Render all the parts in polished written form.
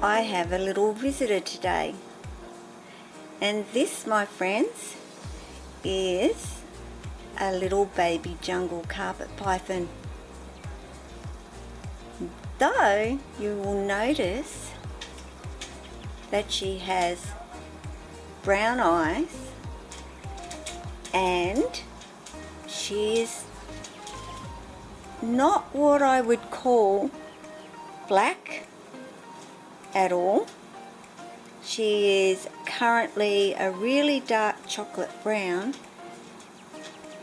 I have a little visitor today, and this, my friends, is a little baby jungle carpet python. Though you will notice that she has brown eyes and she is not what I would call black at all. She is currently a really dark chocolate brown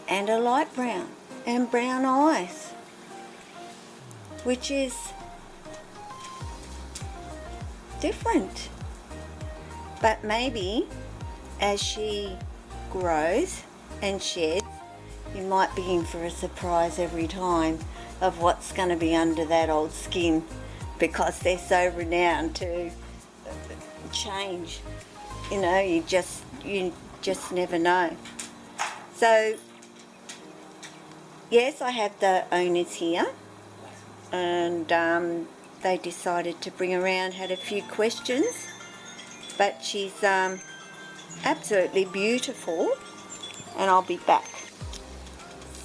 and a light brown and brown eyes, which is different. But maybe as she grows and sheds, you might be in for a surprise every time of what's going to be under that old skin, because they're so renowned to change. You know, you just never know. So yes, I have the owners here, and they decided to bring her around, had a few questions, but she's absolutely beautiful, and I'll be back.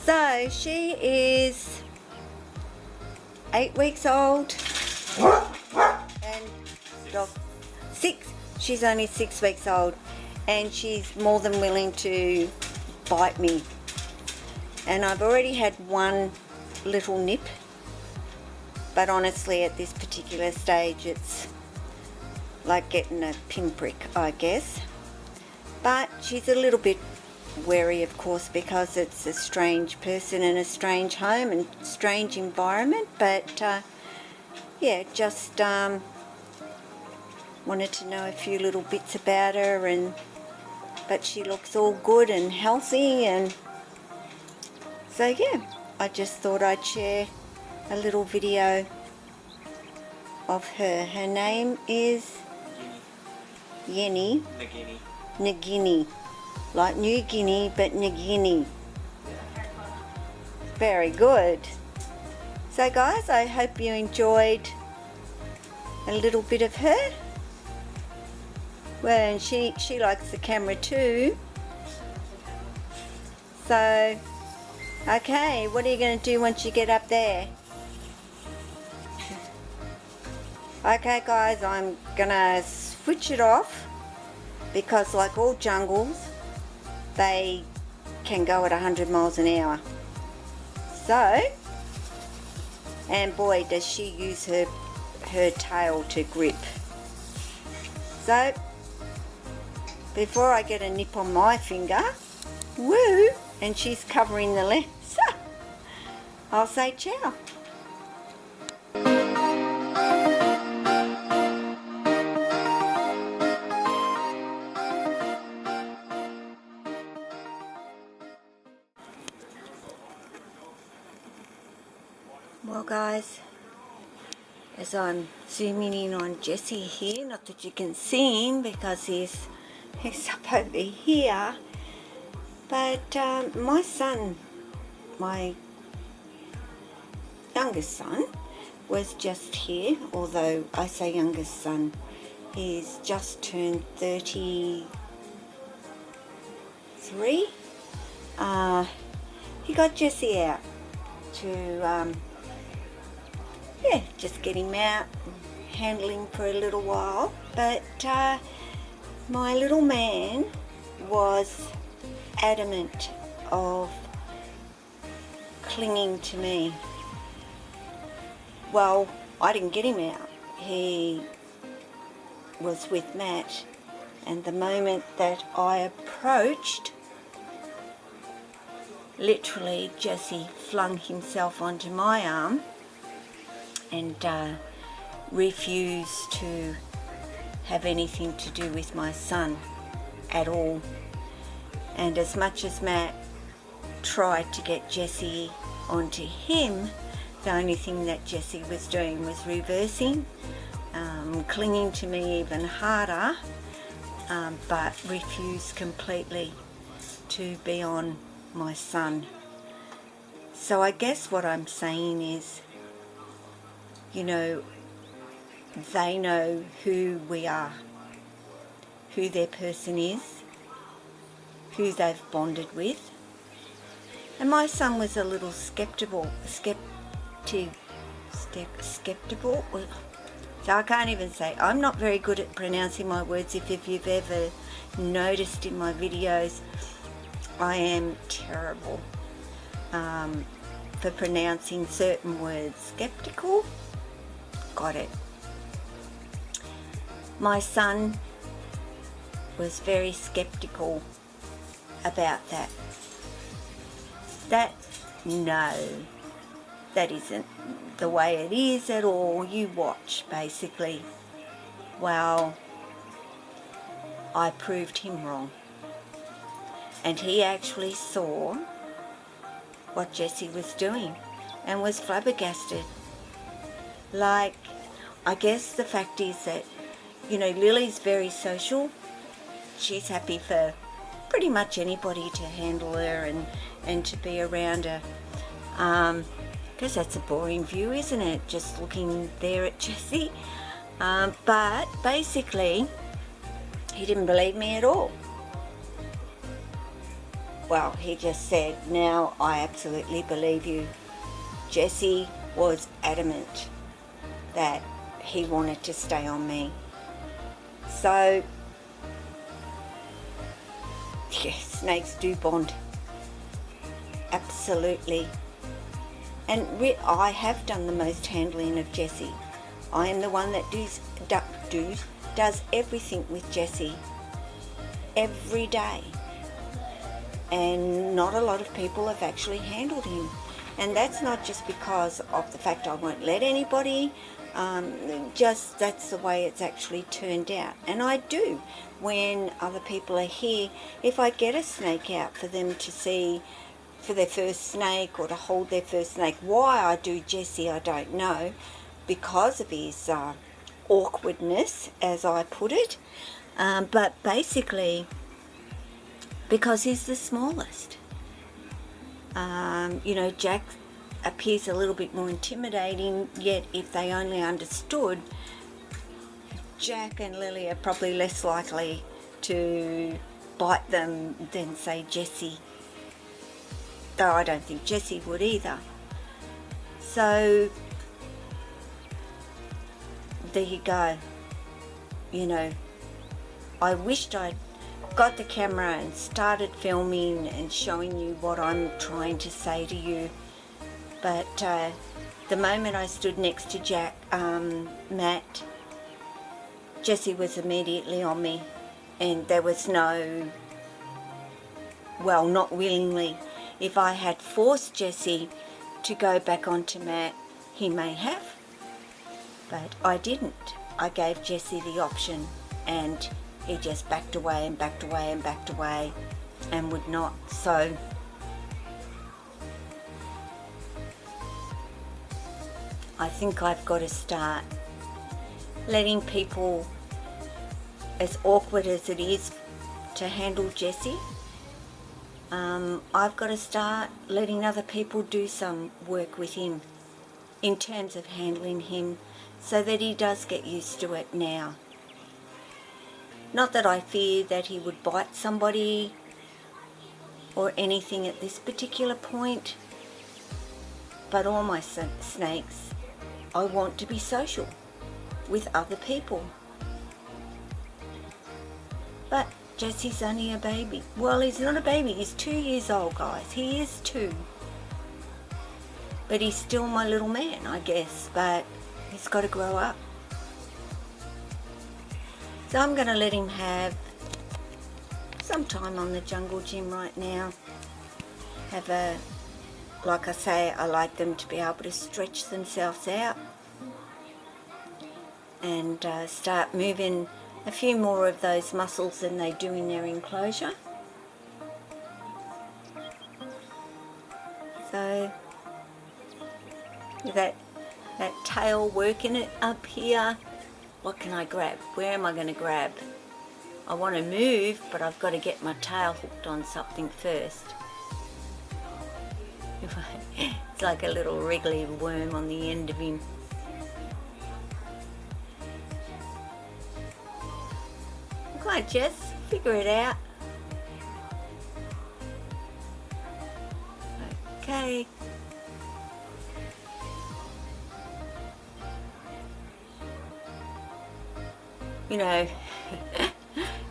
So she is 8 weeks old and six. She's only 6 weeks old, and she's more than willing to bite me. And I've already had one little nip, but honestly at this particular stage it's like getting a pinprick, I guess. But she's a little bit wary, of course, because it's a strange person in a strange home and strange environment. But yeah, just wanted to know a few little bits about her, but she looks all good and healthy, and so yeah, I just thought I'd share a little video of her. Her name is Naguiney, like New Guinea, but Naguiney. Very good. So guys, I hope you enjoyed a little bit of her. Well, and she likes the camera too. So, okay, what are you going to do once you get up there? Okay guys, I'm going to switch it off, because like all jungles, they can go at 100 miles an hour. So, and boy does she use her tail to grip. So, before I get a nip on my finger, woo, and she's covering the lens, I'll say ciao. Well guys, as I'm zooming in on Jesse here, not that you can see him because he's up over here, but my son, my youngest son, was just here. Although I say youngest son, he's just turned 33. He got Jesse out to yeah, just get him out and handle him for a little while. But my little man was adamant of clinging to me. Well, I didn't get him out. He was with Matt, and the moment that I approached, literally Jesse flung himself onto my arm and refused to have anything to do with my son at all. And as much as Matt tried to get Jesse onto him, the only thing that Jesse was doing was reversing, clinging to me even harder, but refused completely to be on my son. So I guess what I'm saying is, you know, they know who we are, who their person is, who they've bonded with. And my son was a little skeptical. So I can't even say. I'm not very good at pronouncing my words. If you've ever noticed in my videos, I am terrible for pronouncing certain words. Skeptical? Got it. My son was very skeptical about that. No, that isn't the way it is at all. You watch, basically. Well, I proved him wrong. And he actually saw what Jessie was doing and was flabbergasted. Like, I guess the fact is that, you know, Lily's very social. She's happy for pretty much anybody to handle her and to be around her. Because that's a boring view, isn't it? Just looking there at Jessie. But basically, he didn't believe me at all. Well, he just said, now I absolutely believe you. Jessie was adamant that he wanted to stay on me. So, yeah, snakes do bond. Absolutely. And I have done the most handling of Jessie. I am the one that does everything with Jessie every day. And not a lot of people have actually handled him. And that's not just because of the fact I won't let anybody, just that's the way it's actually turned out. And I do, when other people are here, if I get a snake out for them to see for their first snake or to hold their first snake. Why I do Jessie, I don't know, because of his awkwardness, as I put it, but basically because he's the smallest. You know, Jack appears a little bit more intimidating, yet if they only understood, Jack and Lily are probably less likely to bite them than, say, Jessie. Though I don't think Jessie would either. So, there you go. You know, I wished I'd got the camera and started filming and showing you what I'm trying to say to you. But the moment I stood next to Matt, Jessie was immediately on me. And there was no, well, not willingly. If I had forced Jessie to go back onto Matt, he may have. But I didn't. I gave Jessie the option and he just backed away and backed away and backed away and would not. So I think I've got to start letting people, as awkward as it is to handle Jessie, I've got to start letting other people do some work with him in terms of handling him so that he does get used to it now. Not that I fear that he would bite somebody or anything at this particular point, but all my snakes, I want to be social with other people. But Jessie's only a baby. Well, he's not a baby, he's 2 years old, guys. He is 2. But he's still my little man, I guess, but he's got to grow up. So I'm going to let him have some time on the jungle gym right now. Have a, like I say, I like them to be able to stretch themselves out and start moving a few more of those muscles than they do in their enclosure. So with that tail working it up here, what can I grab? Where am I going to grab? I want to move, but I've got to get my tail hooked on something first. It's like a little wriggly worm on the end of him. on, Jess, figure it out. Okay. You know,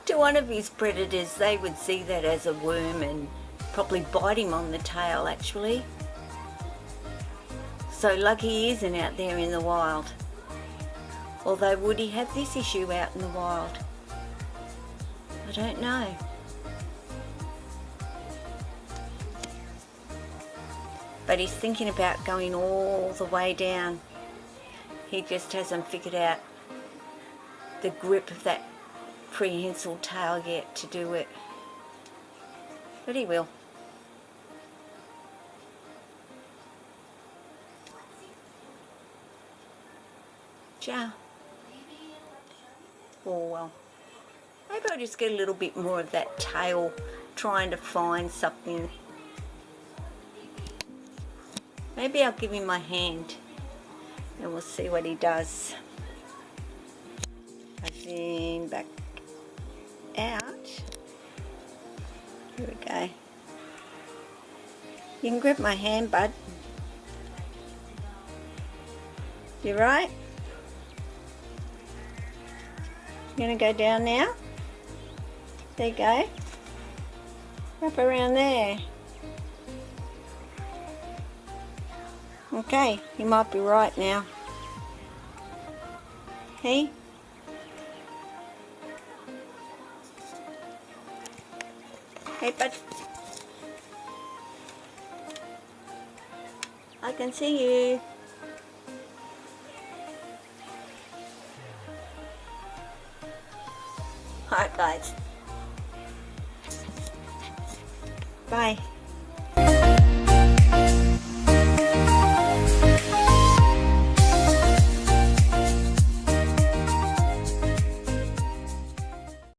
to one of his predators, they would see that as a worm and probably bite him on the tail, actually. So lucky he isn't out there in the wild. Although, would he have this issue out in the wild? I don't know. But he's thinking about going all the way down. He just hasn't figured out the grip of that prehensile tail yet to do it. But he will. Ciao. Oh well. Maybe I'll just get a little bit more of that tail, trying to find something. Maybe I'll give him my hand and we'll see what he does. As in back out. Here we go. You can grab my hand, bud. You right? You're gonna go down now? There you go. Wrap around there. Okay, you might be right now. Hey? Hey, bud. I can see you. Alright, guys. Bye.